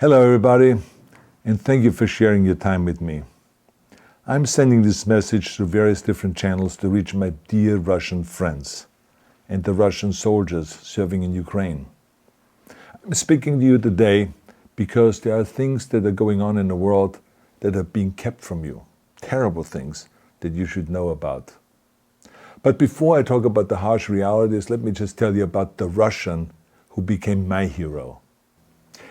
Hello everybody, and thank you for sharing your time with me. I'm sending this message through various different channels to reach my dear Russian friends and the Russian soldiers serving in Ukraine. I'm speaking to you today because there are things that are going on in the world that are being kept from you, terrible things that you should know about. But before I talk about the harsh realities, let me just tell you about the Russian who became my hero.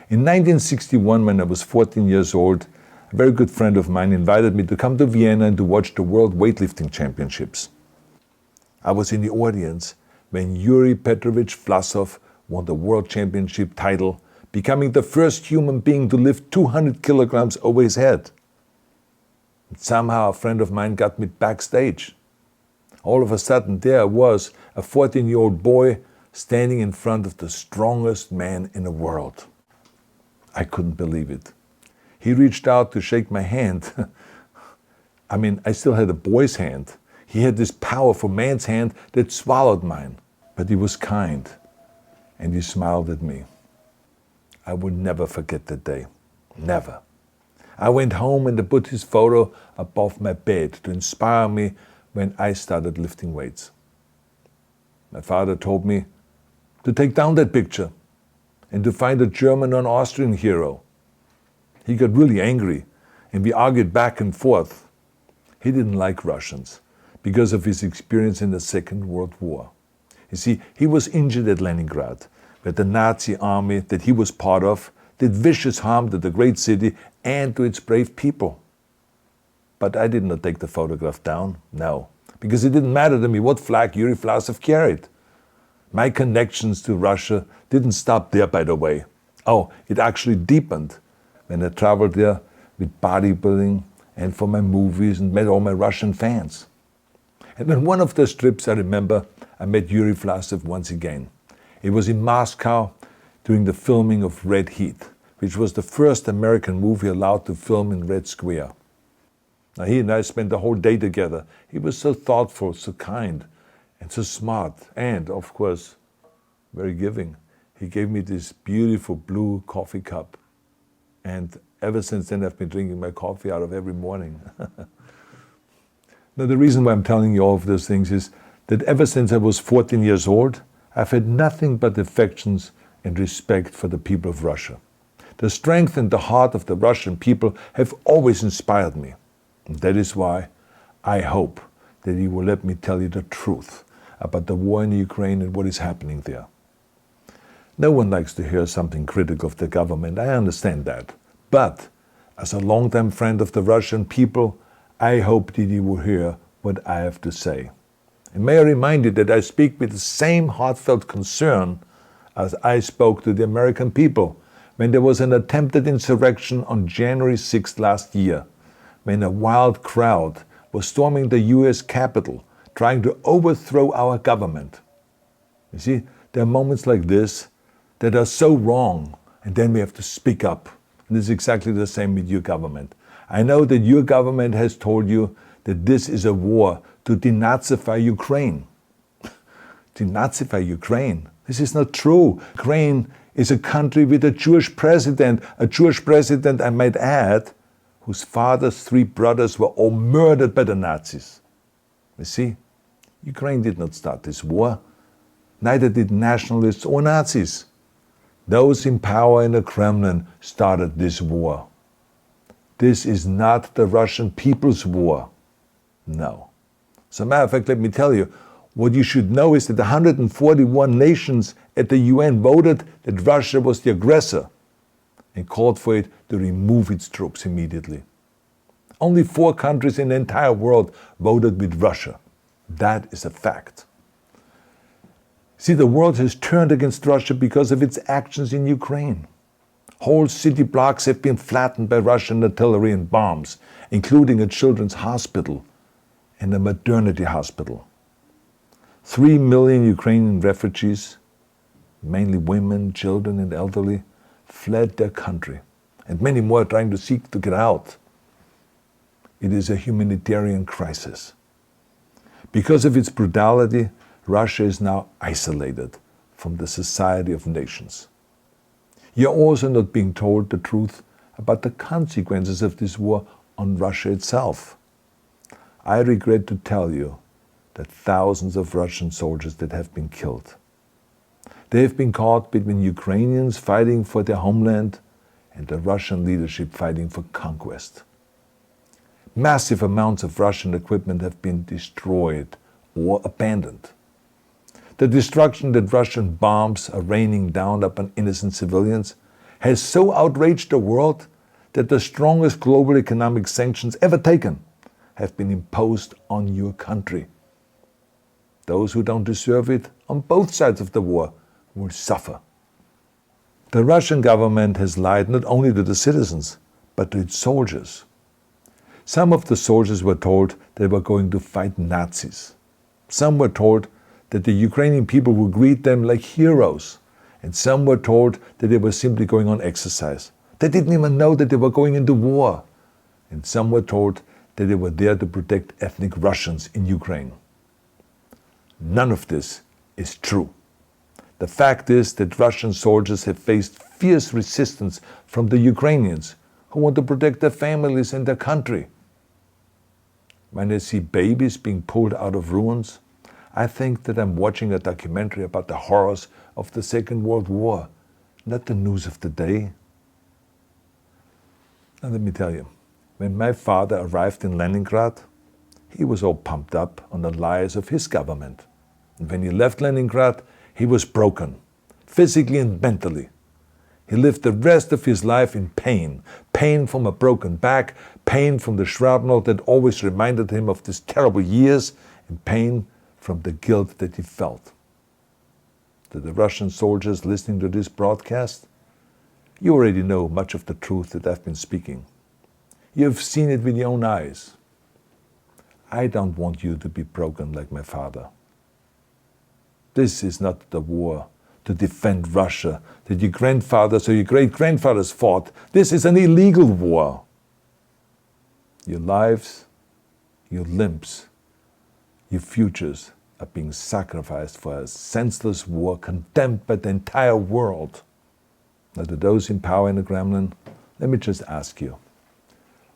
In 1961, when I was 14 years old, a very good friend of mine invited me to come to Vienna and to watch the World Weightlifting Championships. I was in the audience when Yuri Petrovich Vlasov won the World Championship title, becoming the first human being to lift 200 kilograms over his head. And somehow a friend of mine got me backstage. All of a sudden there I was, a 14-year-old boy, standing in front of the strongest man in the world. I couldn't believe it. He reached out to shake my hand. I still had a boy's hand. He had this powerful man's hand that swallowed mine. But he was kind, and he smiled at me. I will never forget that day. Never. I went home and I put his photo above my bed to inspire me when I started lifting weights. My father told me to take down that picture and to find a German or an Austrian hero. He got really angry, and we argued back and forth. He didn't like Russians because of his experience in the Second World War. You see, he was injured at Leningrad, where the Nazi army that he was part of did vicious harm to the great city and to its brave people. But I did not take the photograph down, no, because it didn't matter to me what flag Yuri Vlasov carried. My connections to Russia didn't stop there, by the way. Oh, it actually deepened when I traveled there with bodybuilding and for my movies and met all my Russian fans. And on one of those trips, I remember, I met Yuri Vlasov once again. It was in Moscow during the filming of Red Heat, which was the first American movie allowed to film in Red Square. Now, he and I spent the whole day together. He was so thoughtful, so kind, and so smart, and, of course, very giving. He gave me this beautiful blue coffee cup. And ever since then, I've been drinking my coffee out of every morning. Now, the reason why I'm telling you all of those things is that ever since I was 14 years old, I've had nothing but affections and respect for the people of Russia. The strength and the heart of the Russian people have always inspired me. And that is why I hope that you will let me tell you the truth about the war in Ukraine and what is happening there. No one likes to hear something critical of the government, I understand that. But as a longtime friend of the Russian people, I hope that you will hear what I have to say. And may I remind you that I speak with the same heartfelt concern as I spoke to the American people when there was an attempted insurrection on January 6th last year, when a wild crowd was storming the US Capitol, trying to overthrow our government. You see, there are moments like this that are so wrong, and then we have to speak up. And this is exactly the same with your government. I know that your government has told you that this is a war to denazify Ukraine. Denazify Ukraine? This is not true. Ukraine is a country with a Jewish president, I might add, whose father's 3 brothers were all murdered by the Nazis. You see, Ukraine did not start this war. Neither did nationalists or Nazis. Those in power in the Kremlin started this war. This is not the Russian people's war. No. As a matter of fact, let me tell you, what you should know is that 141 nations at the UN voted that Russia was the aggressor and called for it to remove its troops immediately. Only 4 countries in the entire world voted with Russia. That is a fact. See, the world has turned against Russia because of its actions in Ukraine. Whole city blocks have been flattened by Russian artillery and bombs, including a children's hospital and a maternity hospital. 3 million Ukrainian refugees, mainly women, children, and elderly, fled their country, and many more are trying to seek to get out. It is a humanitarian crisis. Because of its brutality, Russia is now isolated from the society of nations. You're also not being told the truth about the consequences of this war on Russia itself. I regret to tell you that thousands of Russian soldiers that have been killed. They have been caught between Ukrainians fighting for their homeland and the Russian leadership fighting for conquest. Massive amounts of Russian equipment have been destroyed or abandoned. The destruction that Russian bombs are raining down upon innocent civilians has so outraged the world that the strongest global economic sanctions ever taken have been imposed on your country. Those who don't deserve it on both sides of the war will suffer. The Russian government has lied not only to the citizens, but to its soldiers. Some of the soldiers were told they were going to fight Nazis. Some were told that the Ukrainian people would greet them like heroes, and some were told that they were simply going on exercise. They didn't even know that they were going into war. And some were told that they were there to protect ethnic Russians in Ukraine. None of this is true. The fact is that Russian soldiers have faced fierce resistance from the Ukrainians who want to protect their families and their country. When I see babies being pulled out of ruins, I think that I'm watching a documentary about the horrors of the Second World War, not the news of the day. Now let me tell you, when my father arrived in Leningrad, he was all pumped up on the lies of his government. And when he left Leningrad, he was broken, physically and mentally. He lived the rest of his life in pain. Pain from a broken back, pain from the shrapnel that always reminded him of these terrible years, and pain from the guilt that he felt. To the Russian soldiers listening to this broadcast, you already know much of the truth that I've been speaking. You have seen it with your own eyes. I don't want you to be broken like my father. This is not the war to defend Russia that your grandfathers or your great-grandfathers fought. This is an illegal war. Your lives, your limbs, your futures are being sacrificed for a senseless war condemned by the entire world. Now, to those in power in the Kremlin, let me just ask you,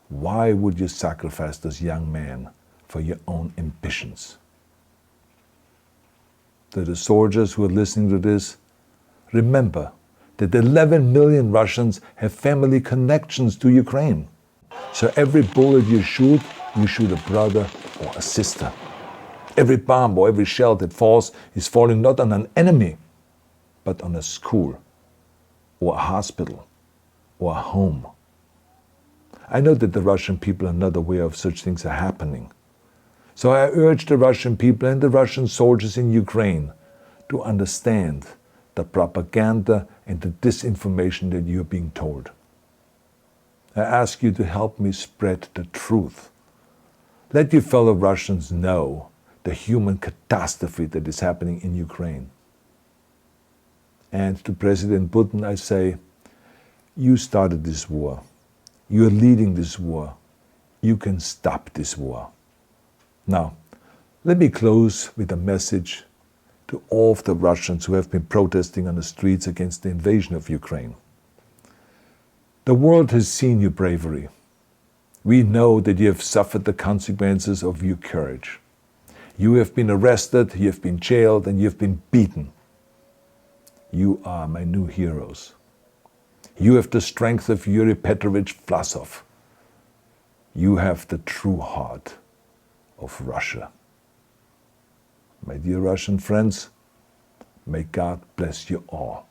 why would you sacrifice those young men for your own ambitions? To the soldiers who are listening to this, remember that 11 million Russians have family connections to Ukraine. So every bullet you shoot a brother or a sister. Every bomb or every shell that falls is falling not on an enemy, but on a school, or a hospital, or a home. I know that the Russian people are not aware of such things are happening. So I urge the Russian people and the Russian soldiers in Ukraine to understand the propaganda and the disinformation that you're being told. I ask you to help me spread the truth. Let your fellow Russians know the human catastrophe that is happening in Ukraine. And to President Putin I say, you started this war. You're leading this war. You can stop this war. Now, let me close with a message to all of the Russians who have been protesting on the streets against the invasion of Ukraine. The world has seen your bravery. We know that you have suffered the consequences of your courage. You have been arrested, you have been jailed, and you have been beaten. You are my new heroes. You have the strength of Yuri Petrovich Vlasov. You have the true heart of Russia. My dear Russian friends, may God bless you all.